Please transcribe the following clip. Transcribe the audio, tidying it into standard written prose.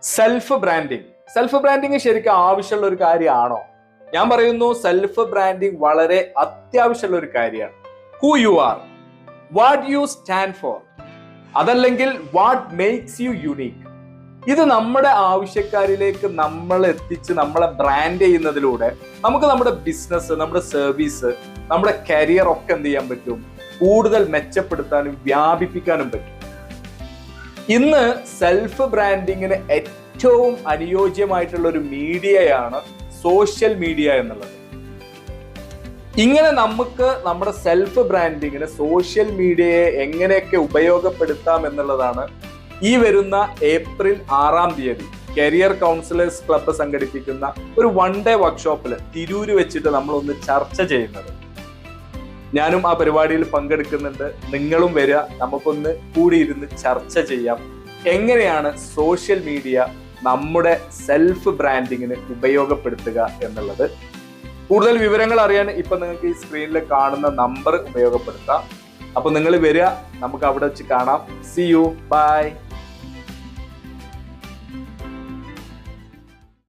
Self branding ശരിക്കും ആവശ്യമുള്ള ഒരു കാര്യമാണോ? ഞാൻ പറയുന്നു സെൽഫ് ബ്രാൻഡിങ് വളരെ അത്യാവശ്യമുള്ള ഒരു കാര്യമാണ്. Who you are, what you stand for, അതല്ലെങ്കിൽ വാട്ട് മേക്സ് യു യുണീക്ക്. ഇത് നമ്മുടെ ആവശ്യക്കാരിലേക്ക് നമ്മൾ എത്തിച്ച് നമ്മളെ ബ്രാൻഡ് ചെയ്യുന്നതിലൂടെ നമുക്ക് നമ്മുടെ ബിസിനസ്, നമ്മുടെ സർവീസ്, നമ്മുടെ കരിയർ ഒക്കെ എന്ത് ചെയ്യാൻ പറ്റും? കൂടുതൽ മെച്ചപ്പെടുത്താനും വ്യാപിപ്പിക്കാനും പറ്റും. ഇന്ന് സെൽഫ് ബ്രാൻഡിങ്ങിന് ഏറ്റവും അനുയോജ്യമായിട്ടുള്ള ഒരു മീഡിയയാണ് സോഷ്യൽ മീഡിയ എന്നുള്ളത്. ഇങ്ങനെ നമുക്ക് നമ്മുടെ സെൽഫ് ബ്രാൻഡിങ്ങിന് സോഷ്യൽ മീഡിയയെ എങ്ങനെയൊക്കെ ഉപയോഗപ്പെടുത്താം എന്നുള്ളതാണ് ഈ വരുന്ന ഏപ്രിൽ 6-ാം തീയതി കരിയർ കൗൺസിലേഴ്സ് ക്ലബ്ബ് സംഘടിപ്പിക്കുന്ന ഒരു 1 ഡേ വർക്ക്ഷോപ്പിൽ തിരൂര് വെച്ചിട്ട് നമ്മളൊന്ന് ചർച്ച ചെയ്യുന്നത്. ഞാനും ആ പരിപാടിയിൽ പങ്കെടുക്കുന്നുണ്ട്. നിങ്ങളും വരിക, നമുക്കൊന്ന് കൂടിയിരുന്ന് ചർച്ച ചെയ്യാം എങ്ങനെയാണ് സോഷ്യൽ മീഡിയ നമ്മുടെ സെൽഫ് ബ്രാൻഡിങ്ങിന് ഉപയോഗപ്പെടുത്തുക എന്നുള്ളത്. കൂടുതൽ വിവരങ്ങൾ അറിയാൻ ഇപ്പൊ നിങ്ങൾക്ക് ഈ സ്ക്രീനിൽ കാണുന്ന നമ്പർ ഉപയോഗപ്പെടുത്താം. അപ്പൊ നിങ്ങൾ വരിക, നമുക്ക് അവിടെ വെച്ച് കാണാം. See you, by.